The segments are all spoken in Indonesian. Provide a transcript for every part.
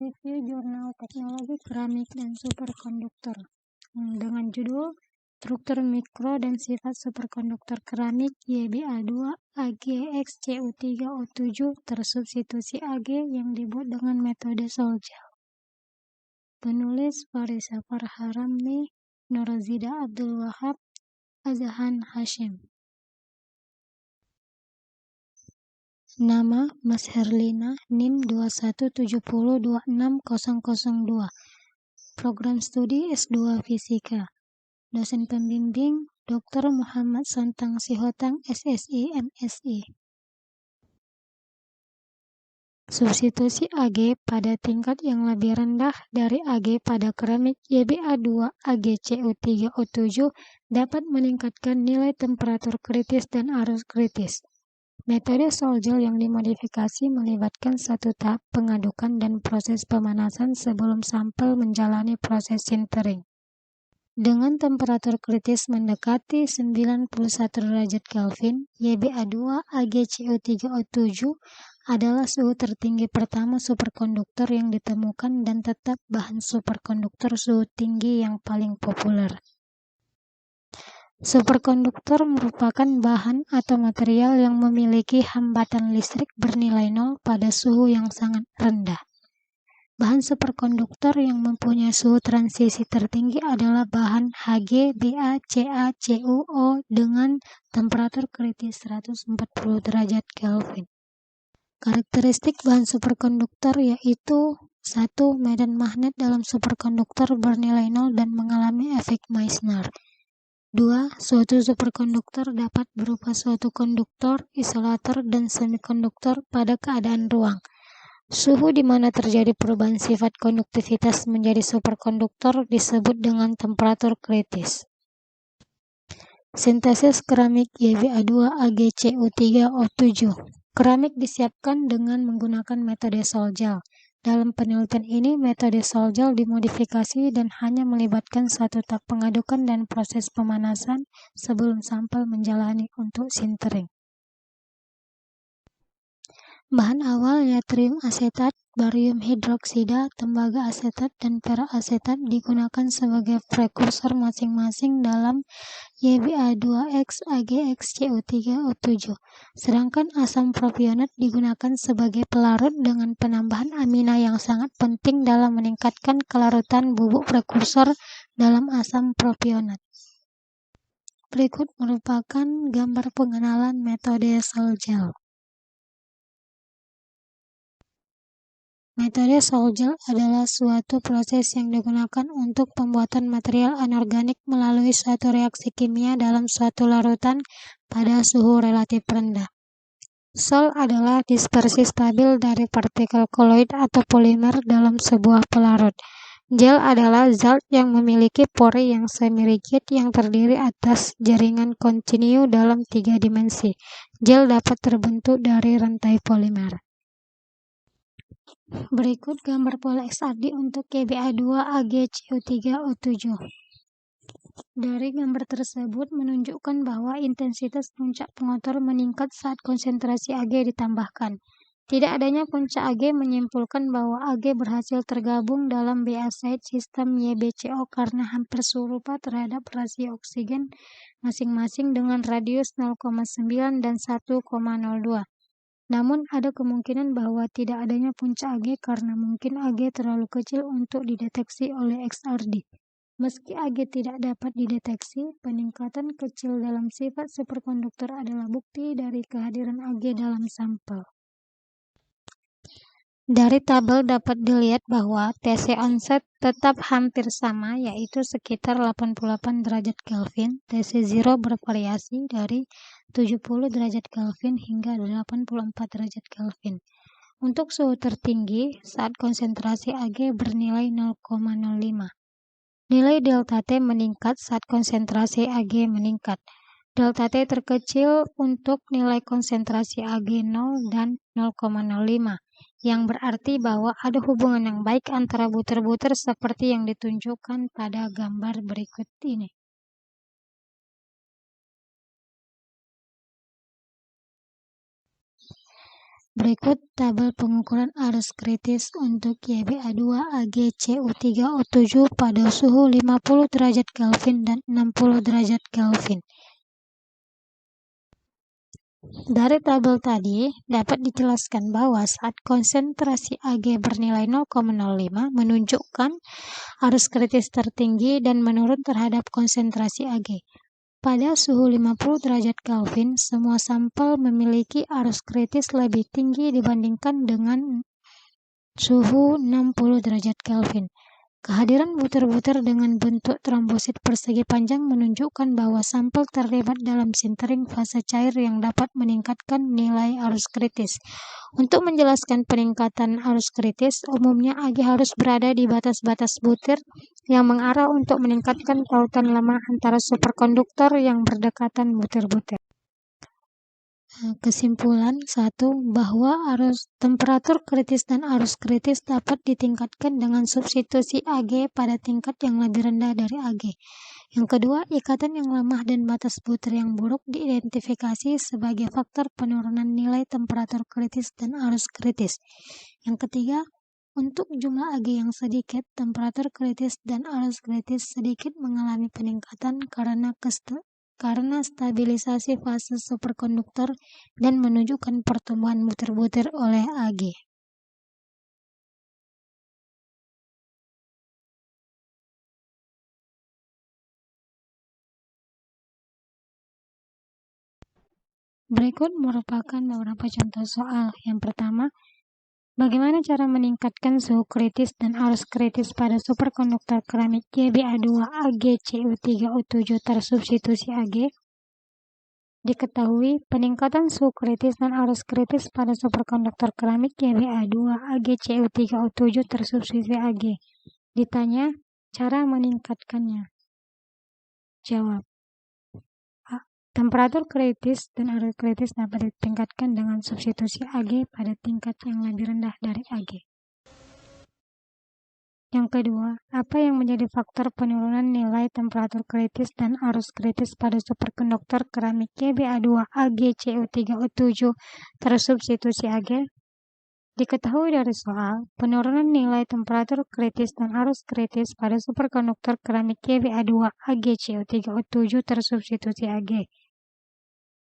review jurnal teknologi keramik dan superkonduktor dengan judul Struktur Mikro dan Sifat Superkonduktor Keramik YbA2 AgXCu3O7 tersubstitusi Ag yang dibuat dengan metode Sol-Gel. Penulis Farisa Farharamni, Norazida Abdul Wahab, Azhan Hashim. Nama Mas Herlina, NIM 217026002. Program Studi S2 Fisika. Dosen pembimbing Dr. Muhammad Sontang Sihotang, SSI, MSI. Substitusi Ag pada tingkat yang lebih rendah dari Ag pada keramik YbA2 AgCu3O7 dapat meningkatkan nilai temperatur kritis dan arus kritis. Metode Sol-Gel yang dimodifikasi melibatkan satu tahap pengadukan dan proses pemanasan sebelum sampel menjalani proses sintering. Dengan temperatur kritis mendekati 91 derajat Kelvin, YbA2 AgCu3O7 adalah suhu tertinggi pertama superkonduktor yang ditemukan dan tetap bahan superkonduktor suhu tinggi yang paling populer. Superkonduktor merupakan bahan atau material yang memiliki hambatan listrik bernilai nol pada suhu yang sangat rendah. Bahan superkonduktor yang mempunyai suhu transisi tertinggi adalah bahan HgBaCaCuO dengan temperatur kritis 140 derajat Kelvin. Karakteristik bahan superkonduktor yaitu 1. Medan magnet dalam superkonduktor bernilai nol dan mengalami efek Meissner. 2. Suatu superkonduktor dapat berupa suatu konduktor, isolator, dan semikonduktor pada keadaan ruang. Suhu di mana terjadi perubahan sifat konduktivitas menjadi superkonduktor disebut dengan temperatur kritis. Sintesis keramik YbA2 AgCu3O7. Keramik disiapkan dengan menggunakan metode Sol-Gel. Dalam penelitian ini, metode Sol-Gel dimodifikasi dan hanya melibatkan satu tahap pengadukan dan proses pemanasan sebelum sampel menjalani untuk sintering. Bahan awal yttrium asetat, barium hidroksida, tembaga asetat, dan perasetat digunakan sebagai prekursor masing-masing dalam YbA2X AgXCu3O7. Sedangkan asam propionat digunakan sebagai pelarut dengan penambahan amina yang sangat penting dalam meningkatkan kelarutan bubuk prekursor dalam asam propionat. Berikut merupakan gambar pengenalan metode Sol-Gel. Metode Sol-Gel adalah suatu proses yang digunakan untuk pembuatan material anorganik melalui suatu reaksi kimia dalam suatu larutan pada suhu relatif rendah. Sol adalah dispersi stabil dari partikel koloid atau polimer dalam sebuah pelarut. Gel adalah zat yang memiliki pori yang semi-rigid yang terdiri atas jaringan kontinu dalam 3 dimensi. Gel dapat terbentuk dari rantai polimer. Berikut gambar pola XRD untuk YbA2 AgCu3O7. Dari gambar tersebut menunjukkan bahwa intensitas puncak pengotor meningkat saat konsentrasi Ag ditambahkan. Tidak adanya puncak Ag menyimpulkan bahwa Ag berhasil tergabung dalam Ba-side sistem YbCO karena hampir serupa terhadap rasio oksigen masing-masing dengan radius 0,9 dan 1,02. Namun, ada kemungkinan bahwa tidak adanya puncak Ag karena mungkin Ag terlalu kecil untuk dideteksi oleh XRD. Meski Ag tidak dapat dideteksi, peningkatan kecil dalam sifat superkonduktor adalah bukti dari kehadiran Ag dalam sampel. Dari tabel dapat dilihat bahwa Tc onset tetap hampir sama, yaitu sekitar 88 derajat Kelvin. Tc0 bervariasi dari 70 derajat Kelvin hingga 84 derajat Kelvin. Untuk suhu tertinggi, saat konsentrasi Ag bernilai 0,05. Nilai delta T meningkat saat konsentrasi Ag meningkat. Delta T terkecil untuk nilai konsentrasi Ag 0 dan 0,05. Yang berarti bahwa ada hubungan yang baik antara butir-butir seperti yang ditunjukkan pada gambar berikut ini. Berikut tabel pengukuran arus kritis untuk YbA2 AgCO3O7 pada suhu 50 derajat Kelvin dan 60 derajat Kelvin. Dari tabel tadi dapat dijelaskan bahwa saat konsentrasi Ag bernilai 0,05 menunjukkan arus kritis tertinggi dan menurun terhadap konsentrasi Ag. Pada suhu 50 derajat Kelvin, semua sampel memiliki arus kritis lebih tinggi dibandingkan dengan suhu 60 derajat Kelvin. Kehadiran butir-butir dengan bentuk trombosit persegi panjang menunjukkan bahwa sampel terlibat dalam sintering fase cair yang dapat meningkatkan nilai arus kritis. Untuk menjelaskan peningkatan arus kritis, umumnya Ag harus berada di batas-batas butir yang mengarah untuk meningkatkan tautan lemah antara superkonduktor yang berdekatan butir-butir. Kesimpulan 1. Bahwa temperatur kritis dan arus kritis dapat ditingkatkan dengan substitusi Ag pada tingkat yang lebih rendah dari Ag. Yang kedua, ikatan yang lemah dan batas butir yang buruk diidentifikasi sebagai faktor penurunan nilai temperatur kritis dan arus kritis. Yang ketiga, untuk jumlah Ag yang sedikit, temperatur kritis dan arus kritis sedikit mengalami peningkatan karena stabilisasi fase superkonduktor dan menunjukkan pertumbuhan butir-butir oleh Ag. Berikut merupakan beberapa contoh soal. Yang pertama, bagaimana cara meningkatkan suhu kritis dan arus kritis pada superkonduktor keramik YbA2 AgCO3O7 tersubstitusi Ag? Diketahui peningkatan suhu kritis dan arus kritis pada superkonduktor keramik YbA2 AgCO3O7 tersubstitusi Ag. Ditanya cara meningkatkannya. Jawab. Temperatur kritis dan arus kritis dapat ditingkatkan dengan substitusi Ag pada tingkat yang lebih rendah dari Ag. Yang kedua, apa yang menjadi faktor penurunan nilai temperatur kritis dan arus kritis pada superkonduktor keramik YbA2 AgCO3O7 tersubstitusi Ag? Diketahui dari soal, penurunan nilai temperatur kritis dan arus kritis pada superkonduktor keramik YbA2 AgCO3O7 tersubstitusi Ag.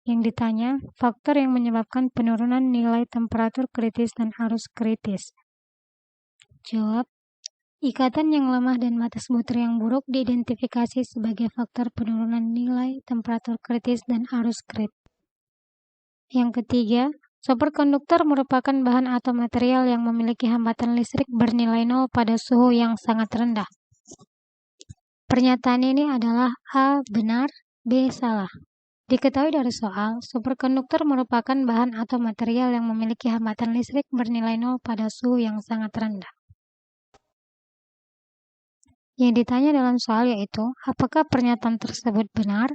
Yang ditanya, faktor yang menyebabkan penurunan nilai temperatur kritis dan arus kritis. Jawab, ikatan yang lemah dan batas butir yang buruk diidentifikasi sebagai faktor penurunan nilai temperatur kritis dan arus kritis. Yang ketiga, superkonduktor merupakan bahan atau material yang memiliki hambatan listrik bernilai 0 pada suhu yang sangat rendah. Pernyataan ini adalah A. benar, B. salah. Diketahui dari soal, superkonduktor merupakan bahan atau material yang memiliki hambatan listrik bernilai 0 pada suhu yang sangat rendah. Yang ditanya dalam soal yaitu, apakah pernyataan tersebut benar?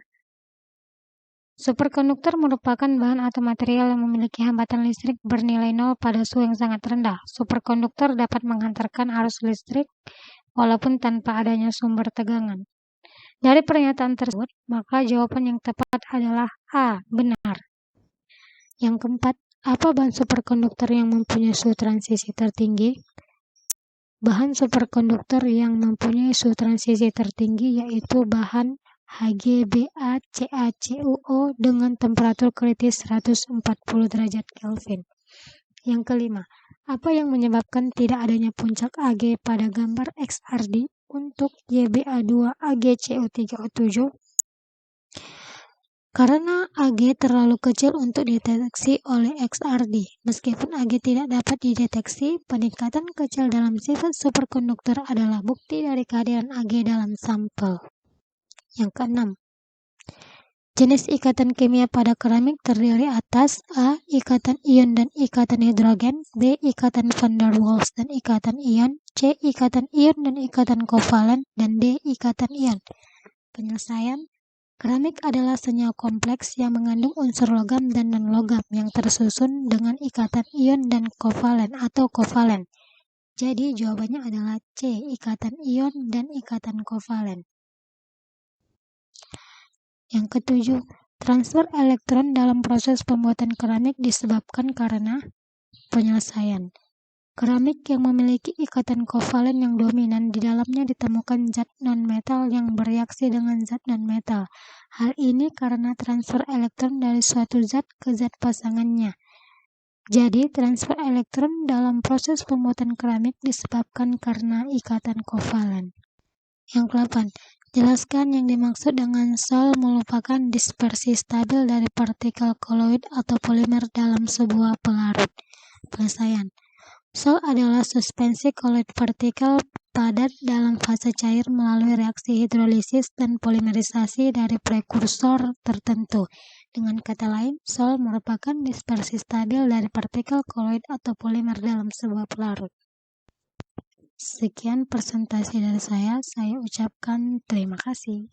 Superkonduktor merupakan bahan atau material yang memiliki hambatan listrik bernilai 0 pada suhu yang sangat rendah. Superkonduktor dapat menghantarkan arus listrik walaupun tanpa adanya sumber tegangan. Dari pernyataan tersebut, maka jawaban yang tepat adalah A. benar. Yang keempat, apa bahan superkonduktor yang mempunyai suhu transisi tertinggi? Bahan superkonduktor yang mempunyai suhu transisi tertinggi yaitu bahan HgBaCaCuO dengan temperatur kritis 140 derajat Kelvin. Yang kelima, apa yang menyebabkan tidak adanya puncak Ag pada gambar XRD untuk YbA2 AgCO3O7? Karena Ag terlalu kecil untuk dideteksi oleh XRD. Meskipun Ag tidak dapat dideteksi, peningkatan kecil dalam sifat superkonduktor adalah bukti dari kehadiran Ag dalam sampel. Yang keenam, jenis ikatan kimia pada keramik terdiri atas A. Ikatan ion dan ikatan hidrogen, B. Ikatan van der Waals dan ikatan ion, C. Ikatan ion dan ikatan kovalen, dan D. Ikatan ion. Penyelesaian, keramik adalah senyawa kompleks yang mengandung unsur logam dan non-logam yang tersusun dengan ikatan ion dan kovalen atau kovalen. Jadi jawabannya adalah C. Ikatan ion dan ikatan kovalen. Yang ketujuh, transfer elektron dalam proses pembuatan keramik disebabkan karena Penyelesaian. Keramik yang memiliki ikatan kovalen yang dominan, di dalamnya ditemukan zat non-metal yang bereaksi dengan zat non-metal. Hal ini karena transfer elektron dari suatu zat ke zat pasangannya. Jadi, transfer elektron dalam proses pembuatan keramik disebabkan karena ikatan kovalen. Yang ke-8. Jelaskan yang dimaksud dengan sol merupakan dispersi stabil dari partikel koloid atau polimer dalam sebuah pelarut. Penyelesaian. Sol adalah suspensi koloid partikel padat dalam fase cair melalui reaksi hidrolisis dan polimerisasi dari prekursor tertentu. Dengan kata lain, sol merupakan dispersi stabil dari partikel koloid atau polimer dalam sebuah pelarut. Sekian presentasi dari saya ucapkan terima kasih.